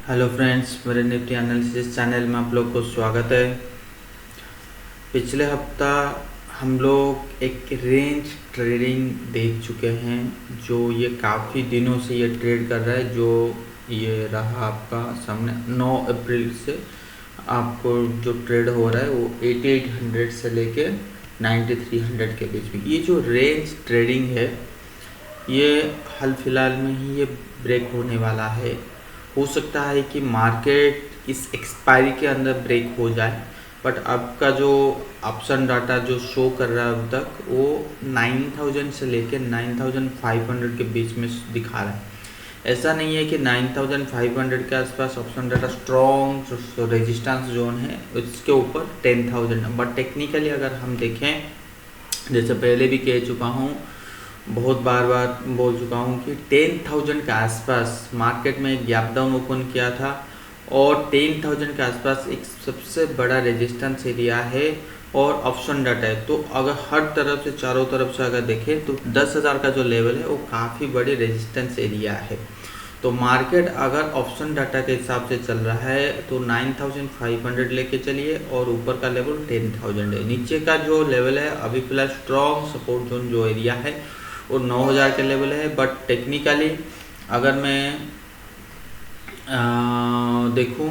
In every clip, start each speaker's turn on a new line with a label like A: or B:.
A: Hello friends, मेरे Nifty analysis channel में आप लोग को स्वागत है। पिछले हफ्ता हम लोग एक रेंज ट्रेडिंग देख चुके हैं, जो ये काफ़ी दिनों से ये ट्रेड कर रहा है। जो ये रहा आपका सामने 9 अप्रैल से आपको जो ट्रेड हो रहा है वो 8800 से लेके 9300 के बीच में। ये जो रेंज ट्रेडिंग है ये हाल फिलहाल में ही ये ब्रेक होने वाला है। हो सकता है कि मार्केट इस एक्सपायरी के अंदर ब्रेक हो जाए, बट अब का जो ऑप्शन डाटा जो शो कर रहा है अब तक वो 9000 से लेकर 9500 के बीच में दिखा रहा है। ऐसा नहीं है कि 9500 के आसपास option data strong resistance zone है, इसके ऊपर 10000 है। बट टेक्निकली अगर हम देखें, जैसे पहले भी कह चुका हूँ, बहुत बार बोल चुका हूँ कि 10,000 के आसपास मार्केट में एक गैप डाउन ओपन किया था और 10,000 के आसपास एक सबसे बड़ा रेजिस्टेंस एरिया है और ऑप्शन डाटा है। तो अगर हर तरफ से चारों तरफ से अगर देखें तो 10,000 का जो लेवल है वो काफ़ी बड़ी रेजिस्टेंस एरिया है। तो मार्केट अगर ऑप्शन डाटा के हिसाब से चल रहा है तो 9500 लेके चलिए और ऊपर का लेवल 10,000 है। नीचे का जो लेवल है अभी फिलहाल स्ट्रॉन्ग सपोर्ट जोन जो एरिया है वो 9000 के लेवल है। बट टेक्निकली अगर मैं देखूं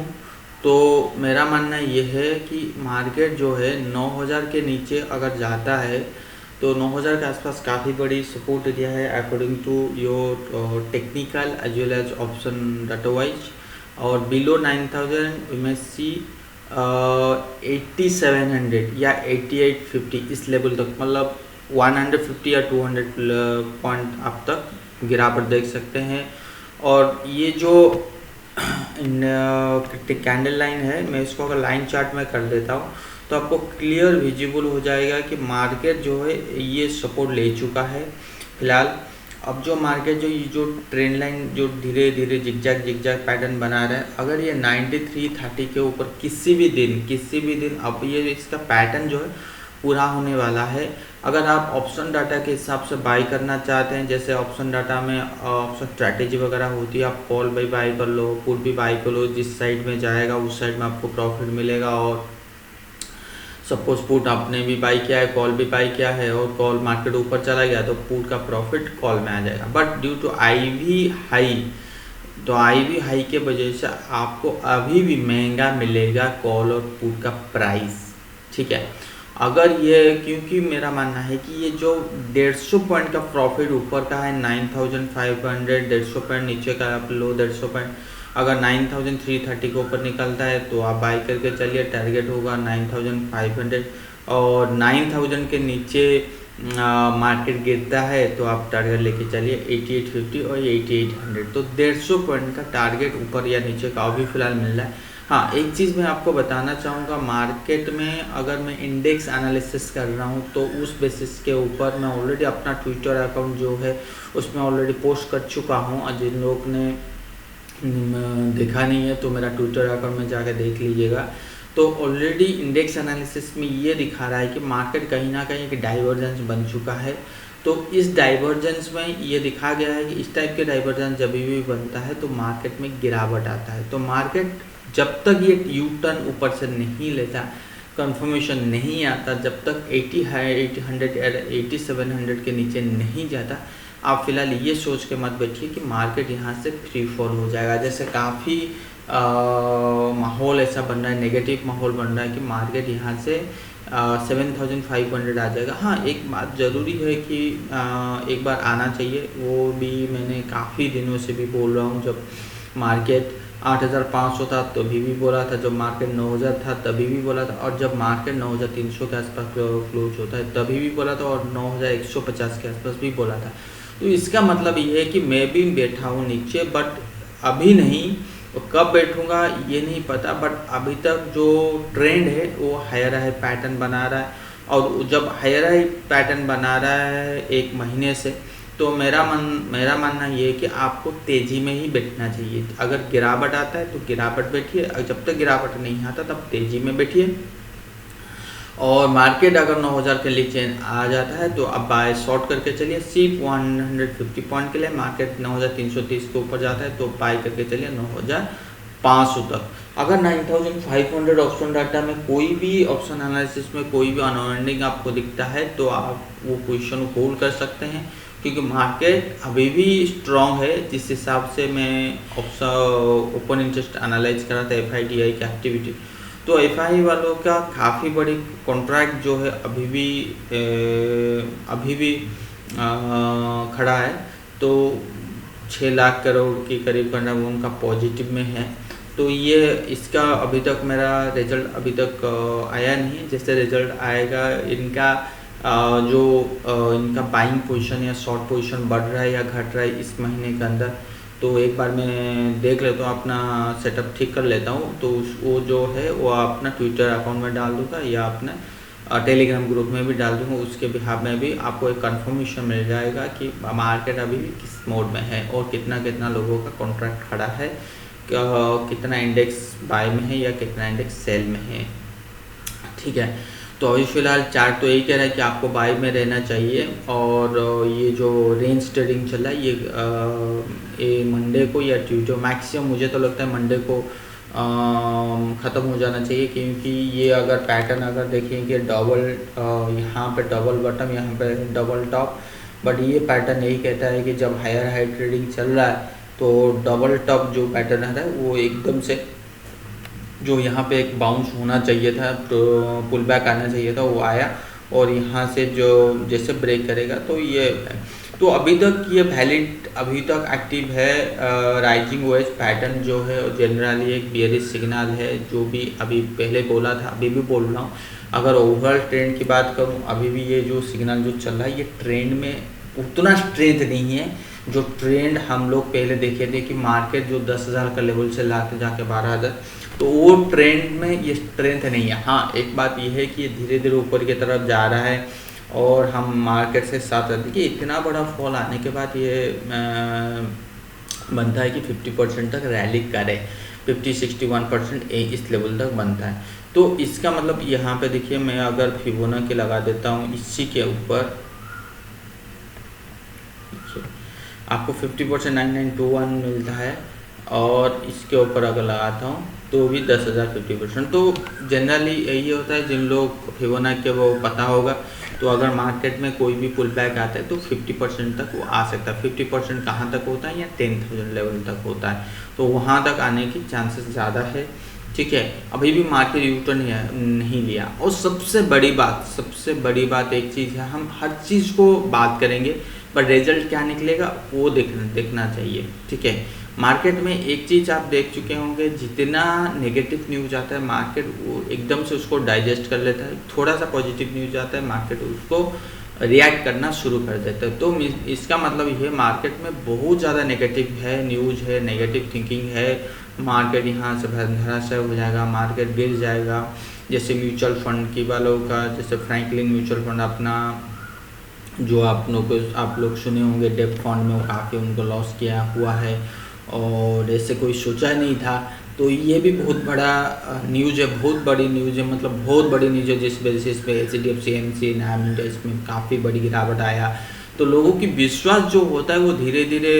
A: तो मेरा मानना ये है कि मार्केट जो है 9000 के नीचे अगर जाता है तो 9000 के आसपास काफ़ी बड़ी सपोर्ट एरिया है according to your technical as well as option data wise. और बिलो 9000 वी में सी 8700 या 8850 इस लेवल तक, मतलब 150 या 200 पॉइंट अब तक गिरावट देख सकते हैं। और ये जो कैंडल लाइन है, मैं इसको अगर लाइन चार्ट में कर देता हूँ तो आपको क्लियर विजिबल हो जाएगा कि मार्केट जो है ये सपोर्ट ले चुका है फिलहाल। अब जो मार्केट जो ये जो ट्रेंड लाइन जो धीरे धीरे जिगजैग पैटर्न बना रहा है, अगर ये 9330 के ऊपर किसी भी दिन अब ये इसका पैटर्न जो है पूरा होने वाला है। अगर आप ऑप्शन डाटा के हिसाब से बाई करना चाहते हैं, जैसे ऑप्शन डाटा में ऑप्शन स्ट्रैटेजी वगैरह होती है, आप कॉल भी बाई कर लो, पुट भी बाई कर लो, जिस साइड में जाएगा उस साइड में आपको प्रॉफिट मिलेगा। और सपोज पुट आपने भी बाई किया है, कॉल भी बाई किया है और कॉल मार्केट ऊपर चला गया तो पुट का प्रॉफिट कॉल में आ जाएगा। But due to IV high के वजह से आपको अभी भी महंगा मिलेगा कॉल और पुट का प्राइस, ठीक है। अगर ये, क्योंकि मेरा मानना है कि ये जो 150 पॉइंट का प्रॉफिट ऊपर का है 9500, 150 पॉइंट नीचे का आप लो 150 पॉइंट, अगर 9330 के ऊपर निकलता है तो आप बाई करके चलिए, टारगेट होगा 9500। और 9000 के नीचे मार्केट गिरता है तो आप टारगेट लेके चलिए 8850 और 8800। तो 150 पॉइंट का टारगेट ऊपर या नीचे का अभी फिलहाल मिल रहा है। हाँ, एक चीज़ मैं आपको बताना चाहूँगा, मार्केट में अगर मैं इंडेक्स एनालिसिस कर रहा हूँ तो उस बेसिस के ऊपर मैं ऑलरेडी अपना ट्विटर अकाउंट जो है उसमें ऑलरेडी पोस्ट कर चुका हूँ। और जिन लोग ने देखा नहीं है तो मेरा ट्विटर अकाउंट में जाकर देख लीजिएगा। तो ऑलरेडी इंडेक्स एनालिसिस में ये दिखा रहा है कि मार्केट कहीं ना कहीं एक डाइवर्जेंस बन चुका है। तो इस डाइवर्जेंस में ये दिखा गया है कि इस टाइप के डाइवर्जेंस जब भी बनता है तो मार्केट में गिरावट आता है। तो मार्केट जब तक ये यू टर्न ऊपर से नहीं लेता, कंफर्मेशन नहीं आता, जब तक 8700 के नीचे नहीं जाता, आप फिलहाल ये सोच के मत बैठिए कि मार्केट यहाँ से फ्री फॉल हो जाएगा। जैसे काफ़ी माहौल ऐसा बन रहा है, नेगेटिव माहौल बन रहा है कि मार्केट यहाँ से 7500 आ जाएगा। हाँ, एक बात ज़रूरी है कि एक बार आना चाहिए, वो भी मैंने काफ़ी दिनों से भी बोल रहा हूँ। जब मार्केट 8500 था तभी भी बोला था, जब मार्केट 9000 था तभी भी बोला था, और जब मार्केट 9300 के आसपास क्लोज होता है तभी भी बोला था, और 9150 के आसपास भी बोला था। तो इसका मतलब ये है कि मैं भी बैठा हूँ नीचे, बट अभी नहीं, तो कब बैठूंगा ये नहीं पता। बट अभी तक जो ट्रेंड है वो हायर हाई पैटर्न बना रहा है, और जब हायर हाई पैटर्न बना रहा है एक महीने से, तो मेरा मानना ये है कि आपको तेज़ी में ही बैठना चाहिए। अगर गिरावट आता है तो गिरावट बैठिए, जब तक गिरावट नहीं आता तब तेज़ी में बैठिए। और मार्केट अगर 9000 के नीचे आ जाता है तो अब बाय शॉर्ट करके चलिए, सिर्फ 150 पॉइंट के लिए। मार्केट 9330 के ऊपर जाता है तो बाय करके चलिए 500 तक। अगर 9500 ऑप्शन डाटा में कोई भी ऑप्शन एनालिसिस में कोई भी अनवाइंडिंग आपको दिखता है तो आप वो पोजीशन को होल्ड कर सकते हैं, क्योंकि मार्केट अभी भी स्ट्रांग है। जिस हिसाब से मैं ओपन इंटरेस्ट एनालाइज करा था FIDI की एक्टिविटी, तो FI वालों का काफ़ी बड़ी कॉन्ट्रैक्ट जो है अभी भी खड़ा है। तो 6 लाख करोड़ के करीब करना वो उनका पॉजिटिव में है। तो ये इसका अभी तक मेरा रिजल्ट अभी तक आया नहीं है। जैसे रिजल्ट आएगा इनका इनका बाइंग पोजीशन या शॉर्ट पोजीशन बढ़ रहा है या घट रहा है इस महीने के अंदर, तो एक बार मैं देख लेता हूँ, अपना सेटअप ठीक कर लेता हूँ। तो वो जो है वो अपना ट्विटर अकाउंट में डाल दूँगा या अपने टेलीग्राम ग्रुप में भी डाल दूँगा। उसके बिहाफ में भी आपको एक कंफर्मेशन मिल जाएगा कि मार्केट अभी भी किस मोड में है और कितना लोगों का कॉन्ट्रैक्ट खड़ा है, कितना इंडेक्स बाय में है या कितना इंडेक्स सेल में है। ठीक है, तो अभी फ़िलहाल चार्ट तो यही कह रहा है कि आपको बाय में रहना चाहिए। और ये जो रेंज ट्रेडिंग चल रहा है ये मंडे को या ट्यूसडे मैक्सिमम, मुझे तो लगता है मंडे को ख़त्म हो जाना चाहिए, क्योंकि ये अगर पैटर्न अगर देखेंगे डबल यहाँ पे डबल बॉटम, यहाँ पे डबल टॉप, बट ये पैटर्न यही कहता है कि जब हायर हाई ट्रेडिंग चल रहा है तो डबल टॉप जो पैटर्न है वो एकदम से जो यहाँ पे एक बाउंस होना चाहिए था, तो पुल बैक आना चाहिए था, वो आया और यहाँ से जो जैसे ब्रेक करेगा तो ये तो अभी तक ये वैलिड अभी तक एक्टिव है। राइजिंग वेज पैटर्न जो है जनरली एक बियरिश सिग्नल है, जो भी अभी पहले बोला था अभी भी बोल रहा हूँ। अगर ओवरऑल ट्रेंड की बात करूँ, अभी भी ये जो सिग्नल जो चल रहा है ये ट्रेंड में उतना स्ट्रेंथ नहीं है जो ट्रेंड हम लोग पहले देखे थे कि मार्केट जो 10,000 का लेवल से लाके जाके 12,000, तो वो ट्रेंड में ये स्ट्रेंथ नहीं है। हाँ, एक बात ये है कि ये धीरे धीरे ऊपर की तरफ जा रहा है और हम मार्केट से साथ देखिए इतना बड़ा फॉल आने के बाद ये बनता है कि 50% तक रैली करे, 50-61% इस लेवल तक बनता है। तो इसका मतलब यहाँ पे देखिए मैं अगर फिबोनाची लगा देता हूँ इसी के ऊपर, आपको 50% 9921 मिलता है और इसके ऊपर अगर लगाता हूँ तो भी 10,000 50%। तो जनरली यही होता है, जिन लोग फिबोनाची के वो पता होगा, तो अगर मार्केट में कोई भी पुल बैक आता है तो 50% तक वो आ सकता है। 50% कहाँ तक होता है या 10,000 लेवल तक होता है, तो वहाँ तक आने की चांसेस ज़्यादा है। ठीक है, अभी भी मार्केट यूटर्न नहीं लिया। और सबसे बड़ी बात एक चीज़ है, हम हर चीज़ को बात करेंगे पर रिजल्ट क्या निकलेगा वो देखना चाहिए। ठीक है, मार्केट में एक चीज़ आप देख चुके होंगे, जितना नेगेटिव न्यूज़ आता है मार्केट वो एकदम से उसको डाइजेस्ट कर लेता है। थोड़ा सा पॉजिटिव न्यूज़ आता है मार्केट उसको रिएक्ट करना शुरू कर देता है। तो इसका मतलब ये मार्केट में बहुत ज़्यादा नेगेटिव है न्यूज़ है, नेगेटिव थिंकिंग है, मार्केट यहाँ से धराशायी हो जाएगा, मार्केट गिर जाएगा। जैसे म्यूचुअल फंड की वालों का, जैसे फ्रैंकलिन म्यूचुअल फंड अपना जो आप लोग सुने होंगे डेब्ट फंड में वो काफ़ी उनको लॉस किया हुआ है और ऐसे कोई सोचा नहीं था। तो ये भी बहुत बड़ा न्यूज़ है, बहुत बड़ी न्यूज़ है, मतलब बहुत बड़ी न्यूज़ है, जिस बेसिस पे HDFC AMC नाम इंडेक्स में काफ़ी बड़ी गिरावट आया। तो लोगों की विश्वास जो होता है वो धीरे धीरे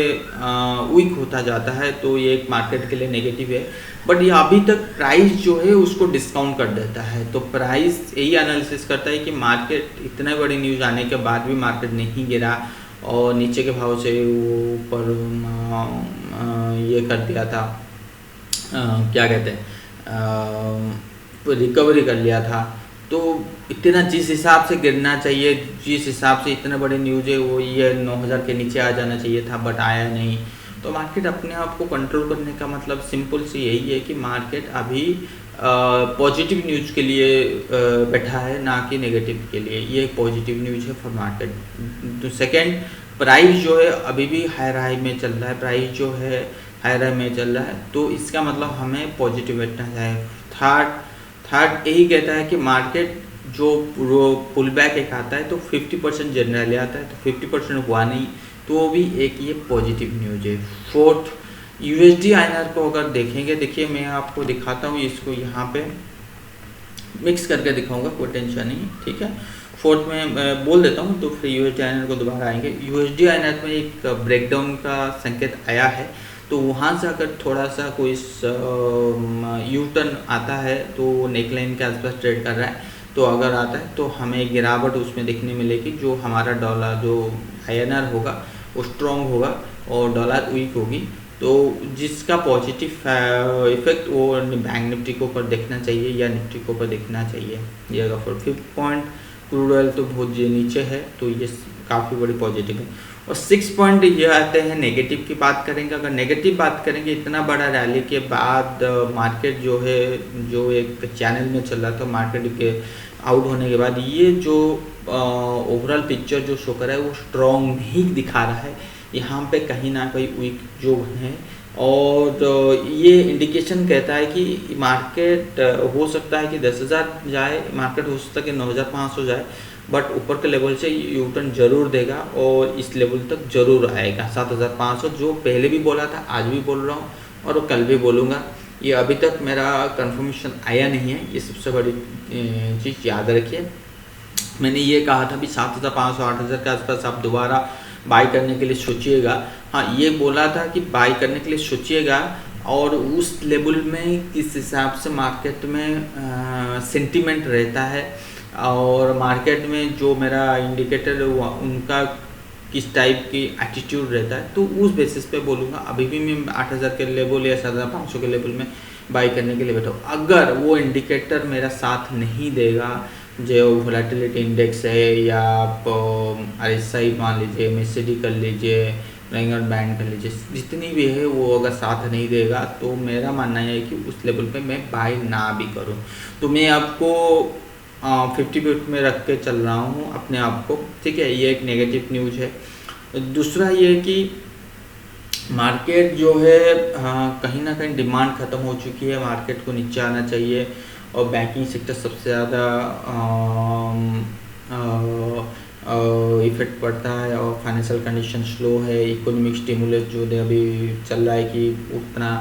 A: वीक होता जाता है, तो ये एक मार्केट के लिए नेगेटिव है। बट ये अभी तक प्राइस जो है उसको डिस्काउंट कर देता है। तो प्राइस यही एनालिसिस करता है कि मार्केट इतने बड़ी न्यूज़ आने के बाद भी मार्केट नहीं गिरा और नीचे के भाव से वो ऊपर ये कर दिया था, क्या कहते हैं, रिकवरी कर लिया था। तो इतना जिस हिसाब से गिरना चाहिए, जिस हिसाब से इतने बड़े न्यूज़ है वो ये 9,000 के नीचे आ जाना चाहिए था, बट आया नहीं। तो मार्केट अपने आप को कंट्रोल करने का मतलब सिंपल सी यही है कि मार्केट अभी पॉजिटिव न्यूज़ के लिए बैठा है, ना कि नेगेटिव के लिए। ये एक पॉजिटिव न्यूज़ है फॉर मार्केट। तो सेकेंड, प्राइस जो है अभी भी हायर हाई में चल रहा है, प्राइस जो है हायर हाई में चल रहा है, तो इसका मतलब हमें पॉजिटिव बैठना है। थर्ड यही कहता है कि मार्केट जो पुल बैक एक आता है तो 50% जनरली आता है, तो 50% हुआ नहीं, तो वो भी एक ये पॉजिटिव न्यूज़ है। फोर्थ, USD INR को अगर देखेंगे, देखिए मैं आपको दिखाता हूँ, इसको यहाँ पे मिक्स करके दिखाऊंगा, कोई टेंशन नहीं। ठीक है, फोर्थ में बोल देता हूँ तो फिर USD INR को दोबारा आएंगे। USD INR में एक ब्रेकडाउन का संकेत आया है, तो वहाँ से अगर थोड़ा सा कोई यू टर्न आता है तो नेकलाइन के आसपास ट्रेड कर रहा है, तो अगर आता है तो हमें गिरावट उसमें देखने मिलेगी, जो हमारा डॉलर जो INR होगा वो स्ट्रॉन्ग होगा और डॉलर वीक होगी, तो जिसका पॉजिटिव इफेक्ट वो बैंक निफ्टी के ऊपर देखना चाहिए या निफ्टी के ऊपर देखना चाहिए। ये अगर फॉर 5 पॉइंट क्रूड ऑयल तो बहुत नीचे है, तो ये काफ़ी बड़ी पॉजिटिव है। और 6 पॉइंट ये आते हैं नेगेटिव की बात करेंगे। अगर नेगेटिव बात करेंगे, इतना बड़ा रैली के बाद मार्केट जो है, जो एक चैनल में चल रहा था, मार्केट के आउट होने के बाद ये जो ओवरऑल पिक्चर जो शो कर रहा है वो स्ट्रॉन्ग नहीं दिखा रहा है, यहाँ पे कहीं ना कहीं वीक जो है। और ये इंडिकेशन कहता है कि मार्केट हो सकता है कि 10,000 जाए, मार्केट हो सकता है कि 9,500 जाए, बट ऊपर के लेवल से यू टर्न जरूर देगा और इस लेवल तक जरूर आएगा 7,500, जो पहले भी बोला था, आज भी बोल रहा हूँ और कल भी बोलूँगा। ये अभी तक मेरा कंफर्मेशन आया नहीं है, ये सबसे बड़ी चीज़ याद रखिए। मैंने ये कहा था भी 7,500 8,000 के आसपास आप दोबारा बाई करने के लिए सोचिएगा। हाँ, ये बोला था कि बाई करने के लिए सोचिएगा, और उस लेवल में किस हिसाब से मार्केट में सेंटीमेंट रहता है और मार्केट में जो मेरा इंडिकेटर उनका किस टाइप की एटीट्यूड रहता है, तो उस बेसिस पे बोलूँगा। अभी भी मैं 8,000 के लेवल या 7,500 के लेवल में बाई करने के लिए बैठा हूँ। अगर वो इंडिकेटर मेरा साथ नहीं देगा, जो वोलेटिलिटी इंडेक्स है या आप RSI मान लीजिए, MACD कर लीजिए, बैंगन बैंड कर लीजिए, जितनी भी है वो अगर साथ नहीं देगा, तो मेरा मानना है कि उस लेवल पे मैं बाई ना भी करूं। तो मैं आपको 50 पिप में रख के चल रहा हूं अपने आप को, ठीक है। ये एक नेगेटिव न्यूज़ है। दूसरा ये कि मार्केट जो है कहीं ना कहीं डिमांड ख़त्म हो चुकी है, मार्केट को नीचे आना चाहिए, और बैंकिंग सेक्टर सबसे ज़्यादा इफेक्ट पड़ता है, और फाइनेंशियल कंडीशन स्लो है, इकोनॉमिक स्टिमुलस जो अभी चल रहा है कि उतना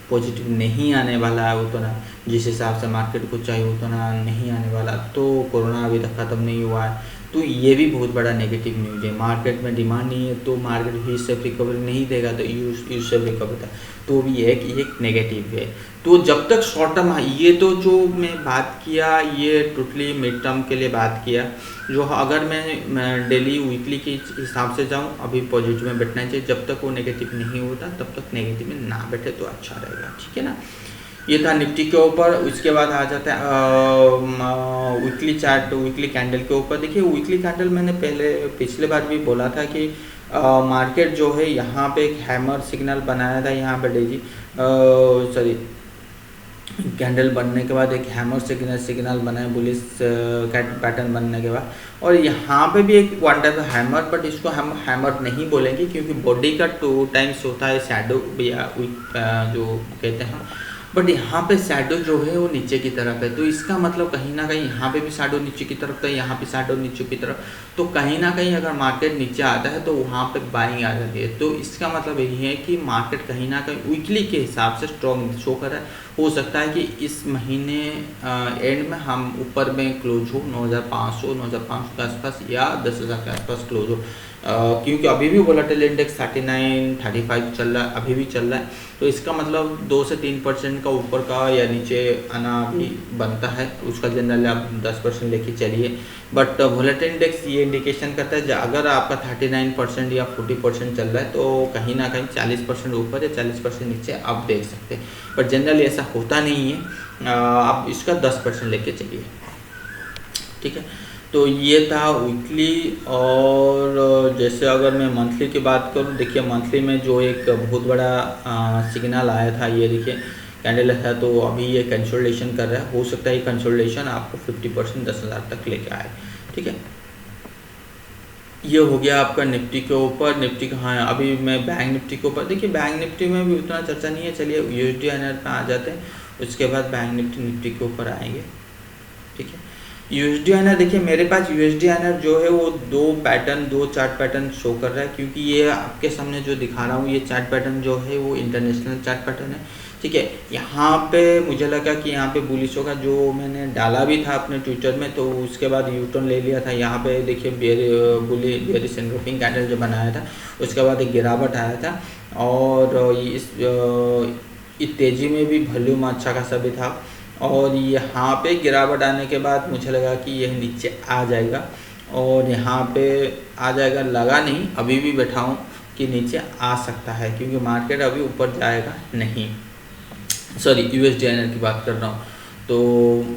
A: पॉजिटिव नहीं आने वाला है, उतना जिस हिसाब से मार्केट को चाहिए उतना नहीं आने वाला। तो कोरोना अभी तक ख़त्म नहीं हुआ है, तो ये भी बहुत बड़ा नेगेटिव न्यूज़ है। मार्केट में डिमांड नहीं है तो मार्केट भी इससे रिकवरी नहीं देगा, तो यू से रिकवर था, तो भी एक नेगेटिव है। तो जब तक शॉर्ट टर्म, ये तो जो मैं बात किया ये टोटली मिड टर्म के लिए बात किया, जो अगर मैं डेली वीकली के हिसाब से जाऊं, अभी पॉजिटिव में बैठना चाहिए। जब तक वो नेगेटिव नहीं होता तब तक नेगेटिव में ना बैठे तो अच्छा रहेगा, ठीक है ना। ये था निफ्टी के ऊपर। उसके बाद आ जाता है वीकली चार्ट, वीकली कैंडल के ऊपर। देखिए वीकली कैंडल मैंने पिछले बार भी बोला था कि मार्केट जो है यहाँ पे एक हैमर सिग्नल बनाया था, यहाँ पे डेजी कैंडल बनने के बाद एक हैमर सिग्नल बनाए बुलिश पैटर्न बनने के बाद, और यहाँ पे भी एक वन टाइप हैमर, बट इसको हम हैमर नहीं बोलेंगे क्योंकि बॉडी का 2 टाइम्स होता है शैडो या जो कहते हैं, बट यहाँ पे शैडो जो है वो नीचे की तरफ है, तो इसका मतलब कहीं ना कहीं यहाँ पे भी शैडो नीचे की तरफ है, यहाँ पे शैडो नीचे की तरफ, तो कहीं ना कहीं अगर मार्केट नीचे आता है तो वहाँ पे बाइंग आ जाती है। तो इसका मतलब यही है कि मार्केट कहीं ना कहीं वीकली के हिसाब से स्ट्रॉन्ग शो कर रहा है। हो सकता है कि इस महीने एंड में हम ऊपर में क्लोज हो 9,500 के आसपास या 10,000 के आसपास क्लोज हो, क्योंकि अभी भी वोलेटिलिटी इंडेक्स 39-35 चल रहा है, अभी भी चल रहा है। तो इसका मतलब 2 से 3% का ऊपर का या नीचे आना भी बनता है, उसका जनरली आप 10% लेके चलिए। बट वोलेटिलिटी इंडेक्स ये इंडिकेशन करता है अगर आपका 39% या 40% चल रहा है तो कहीं ना कहीं 40% ऊपर या 40% नीचे आप देख सकते हैं, बट जनरली ऐसा होता नहीं है। आप इसका 10% लेके चलिए, ठीक है। तो ये था वीकली। और जैसे अगर मैं मंथली की बात करूँ, देखिए मंथली में जो एक बहुत बड़ा सिग्नल आया था, ये देखिए कैंडल था, तो अभी ये कंसोलिडेशन कर रहा है। हो सकता है ये कंसोलिडेशन आपको 50% 10,000 तक लेके आए, ठीक है। ये हो गया आपका निफ्टी के ऊपर। निफ्टी कहाँ है, अभी मैं बैंक निफ्टी के ऊपर। देखिए बैंक निफ्टी में भी उतना चर्चा नहीं है, चलिए USD INR पे आ जाते हैं, उसके बाद बैंक निफ्टी के ऊपर आएंगे, ठीक है। USD INR देखिए मेरे पास USD INR जो है वो 2 चार्ट पैटर्न शो कर रहा है, क्योंकि ये आपके सामने जो दिखा रहा हूँ ये चार्ट पैटर्न जो है वो इंटरनेशनल चार्ट पैटर्न है, ठीक है। यहाँ पे मुझे लगा कि यहाँ पे बुलिश होगा, जो मैंने डाला भी था अपने ट्विटर में, तो उसके बाद यूटर्न ले लिया था। यहाँ पे देखिए बेरिश एंगल्फिंग कैंडल जो बनाया था, उसके बाद एक गिरावट आया था, और इस तेज़ी में भी वॉल्यूम अच्छा खासा भी था, और यहाँ पे गिरावट आने के बाद मुझे लगा कि यह नीचे आ जाएगा, और यहाँ पे आ जाएगा, लगा नहीं, अभी भी बैठा हूँ कि नीचे आ सकता है, क्योंकि मार्केट अभी ऊपर जाएगा नहीं। सॉरी, USD की बात कर रहा हूँ। तो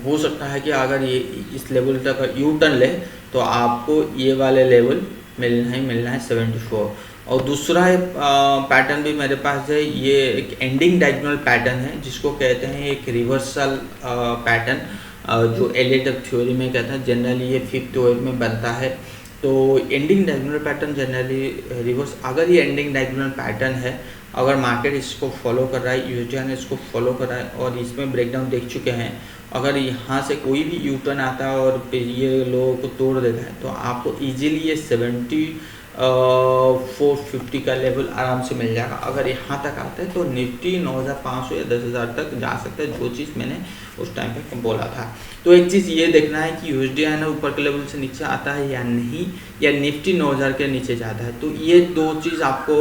A: हो सकता है कि अगर ये इस लेवल तक यू टर्न ले तो आपको ये वाले लेवल मिलना है 74। और दूसरा पैटर्न भी मेरे पास है, ये एक एंडिंग डायगोनल पैटर्न है, जिसको कहते हैं एक रिवर्सल पैटर्न, जो एलियट थ्योरी में कहते हैं। जनरली ये 5th आवर में बनता है। तो ending diagonal pattern generally reverse, अगर ये एंडिंग डायगोनल पैटर्न है, अगर मार्केट इसको फॉलो कर रहा है, USD इसको फॉलो कर रहा है, और इसमें ब्रेकडाउन देख चुके हैं, अगर यहाँ से कोई भी यू टर्न आता है और ये लोगों को तोड़ देता है, तो आपको इजीली ये 450 का लेवल आराम से मिल जाएगा। अगर यहाँ तक आता है तो निफ्टी 9,500 या 10,000 तक जा सकता है, जो चीज़ मैंने उस टाइम पे बोला था। तो एक चीज़ ये देखना है कि USD ऊपर के लेवल से नीचे आता है या नहीं, या निफ्टी 9,000 के नीचे जाता है। तो ये दो चीज़ आपको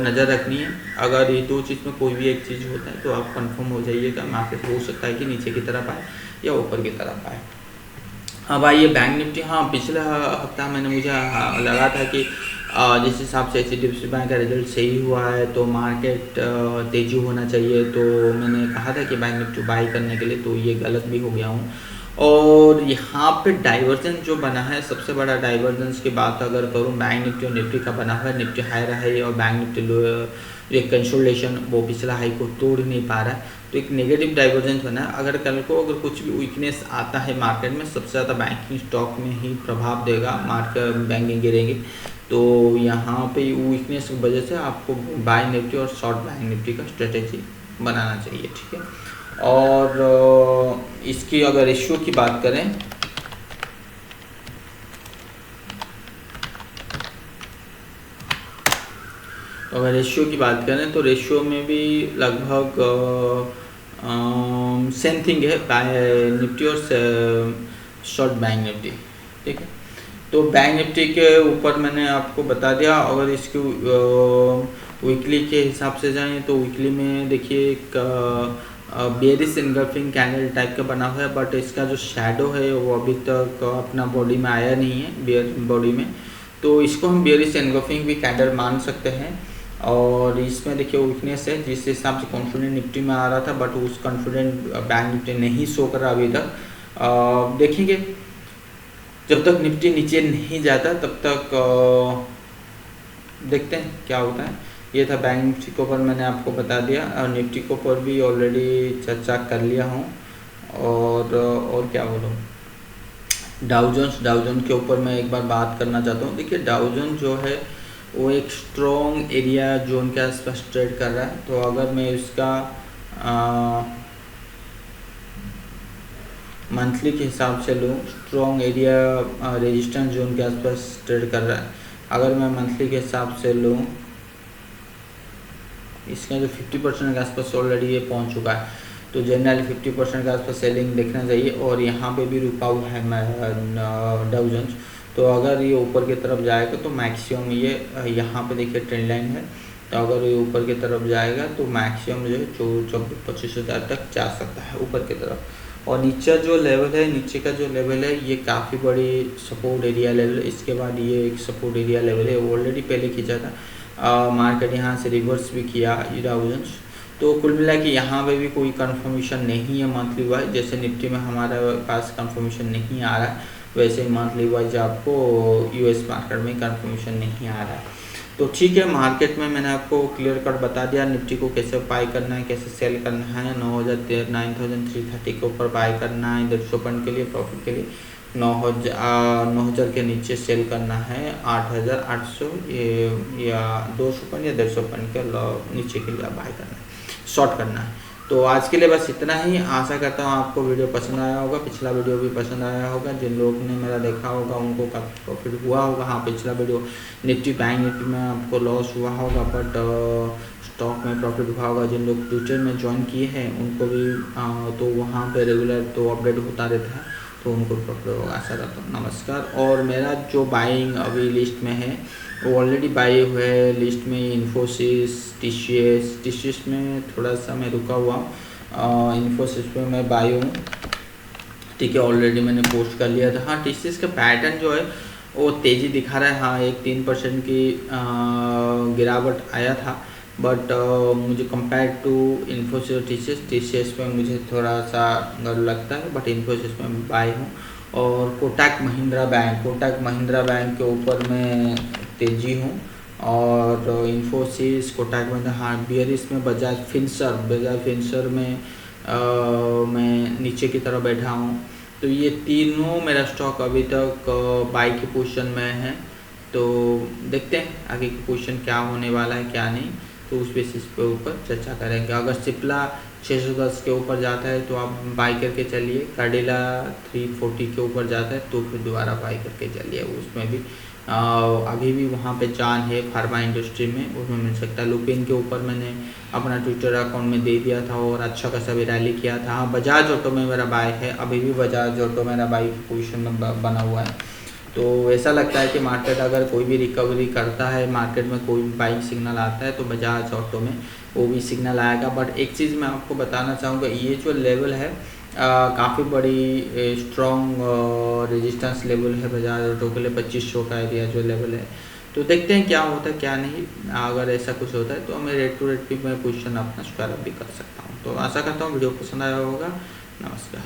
A: नज़र रखनी है। अगर ये दो चीज़ में कोई भी एक चीज़ होता है तो आप कंफर्म हो जाइएगा, मार्केट हो सकता है कि नीचे की तरफ आए या ऊपर की तरफ आए। अब आइए बैंक निफ्टी। हाँ, पिछला हफ्ता मुझे लगा था कि जिस हिसाब से HDFC बैंक का रिजल्ट सही हुआ है तो मार्केट तेज़ी होना चाहिए, तो मैंने कहा था कि बैंक निफ्टी बाई करने के लिए, तो ये गलत भी हो गया हूँ। और यहाँ पे डाइवर्जेंस जो बना है, सबसे बड़ा डाइवर्जेंस की बात अगर करूँ, बैंक निफ्टी और निफ्टी का बना हुआ है। निफ्टी हाई रहा है और बैंक निफ्टी एक कंसोलिडेशन, वो पिछला हाई को तोड़ नहीं पा रहा है, तो एक नेगेटिव डाइवर्जेंस बना है। अगर कल को अगर कुछ भी वीकनेस आता है मार्केट में, सबसे ज़्यादा बैंकिंग स्टॉक में ही प्रभाव देगा, मार्केट बैंकिंग गिरेंगे। तो यहाँ पे वीकनेस की वजह से आपको बाय निफ्टी और शॉर्ट बैंक निफ्टी का स्ट्रेटेजी बनाना चाहिए, ठीक है। और इसकी अगर रेशियो की बात करें, अगर रेशियो की बात करें तो रेशियो में भी लगभग सेम थिंग है, बाय निफ्टी और शॉर्ट बैंक निफ्टी, ठीक है। तो बैंक निफ्टी के ऊपर मैंने आपको बता दिया। अगर इसकी वीकली के हिसाब से जाएं तो वीकली में देखिए एक बेरिश इनगल्फिंग कैंडल टाइप का बना हुआ है, बट इसका जो शैडो है वो अभी तक अपना बॉडी में आया नहीं है, बेयर बॉडी में, तो इसको हम बेरिश इनगल्फिंग भी कैंडल मान सकते हैं। और इसमें देखिए वीकनेस है, जिस हिसाब से कॉन्फिडेंट निफ्टी में आ रहा था, बट उस कॉन्फिडेंट बैंक निफ्टी नहीं शो कर रहा अभी तक। देखेंगे जब तक निफ्टी नीचे नहीं जाता तब तक देखते हैं क्या होता है। ये था बैंक निफ्टी के ऊपर मैंने आपको बता दिया, और निफ्टी के ऊपर भी ऑलरेडी चर्चा कर लिया हूँ। और क्या बोलूँ, डाउ जोन्स के ऊपर मैं एक बार बात करना चाहता हूँ। देखिए डाउ जोन्स जो है वो एक स्ट्रॉन्ग एरिया जोन के आसपास ट्रेड कर रहा है। तो अगर मैं इसका मंथली के हिसाब से लूँ, स्ट्रॉन्ग एरिया रेजिस्टेंस जोन के आसपास ट्रेड कर रहा है। अगर मैं मंथली के हिसाब से लूँ, इसका जो 50% के आसपास ऑलरेडी ये पहुँच चुका है, तो जनरली 50% के आसपास सेलिंग देखना चाहिए। और यहाँ पे भी रुका हुआ है डाउ जोन्स, तो अगर ये ऊपर की तरफ जाएगा तो मैक्सिमम ये यहाँ पे देखिए ट्रेंड लाइन है, तो अगर ये ऊपर की तरफ जाएगा तो मैक्सिमम जो है 24-25 हज़ार तक जा सकता है ऊपर की तरफ। और नीचे जो लेवल है, नीचे का जो लेवल है, ये काफ़ी बड़ी सपोर्ट एरिया लेवल है। इसके बाद ये एक सपोर्ट एरिया लेवल है, ऑलरेडी पहले खींचा था, मार्केट यहाँ से रिवर्स भी किया डाउ जोन्स। तो कुल मिला के यहाँ पे भी कोई कंफर्मेशन नहीं है मंथली वाइज, जैसे निफ्टी में हमारे पास कंफर्मेशन नहीं आ रहा है, वैसे मंथली वाइज आपको US मार्केट में कंफर्मेशन नहीं आ रहा है। तो ठीक है, मार्केट में मैंने आपको क्लियर कट बता दिया निफ्टी को कैसे बाई करना है, कैसे सेल करना है। 9,330 के ऊपर बाई करना है 150 पॉइंट के लिए प्रॉफिट के लिए, 9,000 के नीचे सेल करना है 8,800 या 200 पॉइंट या 150 पॉइंट के नीचे के लिए बाई करना है, शॉर्ट करना है। तो आज के लिए बस इतना ही। आशा करता हूँ आपको वीडियो पसंद आया होगा, पिछला वीडियो भी पसंद आया होगा। जिन लोगों ने मेरा देखा होगा उनको काफ़ी प्रॉफिट हुआ होगा। हाँ, पिछला वीडियो निफ्टी बैंक निफ्टी में आपको लॉस हुआ होगा, बट स्टॉक में प्रॉफिट हुआ होगा। जिन लोग ट्विटर में ज्वाइन किए हैं उनको भी तो वहाँ पर रेगुलर तो अपडेट होता रहता है, तो उनको प्रॉफिट होगा, आशा करता हूँ। नमस्कार। और मेरा जो बाइंग अभी लिस्ट में है वो ऑलरेडी बाई हुए हैं लिस्ट में इन्फोसिस, टीसीएस में थोड़ा सा मैं रुका हुआ हूँ। इन्फोसिस में मैं बाई हूँ, ठीक है, ऑलरेडी मैंने पोस्ट कर लिया था। हाँ, टीसीएस का पैटर्न जो है वो तेज़ी दिखा रहा है। हाँ, एक 3% की गिरावट आया था, बट मुझे कंपेयर टू इन्फोसिस टीसीएस में मुझे थोड़ा सा डर लगता है, बट इन्फोसिस में मैं बाई हूँ। और कोटक महिंद्रा बैंक के ऊपर मैं तेज़ी हूँ। और इन्फोसिस, कोटक महिंद्रा, हाँ, बियरिश में बजाज फिंसर में मैं नीचे की तरफ बैठा हूँ। तो ये तीनों मेरा स्टॉक अभी तक बाई की पोजीशन में है। तो देखते हैं आगे की पोजीशन क्या होने वाला है क्या नहीं, तो उस बेसिस पे ऊपर चर्चा करेंगे। अगर सिप्ला 610 के ऊपर जाता है तो आप बाई करके चलिए, कैडिला 340 के ऊपर जाता है तो फिर दोबारा बाई करके चलिए। उसमें भी अभी भी वहाँ पे जान है फार्मा इंडस्ट्री में, उसमें मिल सकता है। लुपिन के ऊपर मैंने अपना ट्विटर अकाउंट में दे दिया था और अच्छा खासा भी रैली किया था। हाँ, बजाज ऑटो में मेरा बाय है, अभी भी बजाज ऑटो मेरा बाई पोजीशन में बना हुआ है। तो ऐसा लगता है कि मार्केट अगर कोई भी रिकवरी करता है, मार्केट में कोई भी बाइक सिग्नल आता है तो बजाज ऑटो में वो भी सिग्नल आएगा। बट एक चीज़ मैं आपको बताना चाहूँगा, ये जो लेवल है काफ़ी बड़ी स्ट्रॉन्ग रेजिस्टेंस लेवल है बजाज ऑटो के लिए। 2500 का एरिया जो लेवल है, तो देखते हैं क्या होता है क्या नहीं। अगर ऐसा कुछ होता है तो मैं रेट टू रेट भी मैं पोजीशन अपना स्क्वायर अप भी कर सकता हूँ। तो आशा करता हूँ वीडियो पसंद आया होगा। नमस्कार।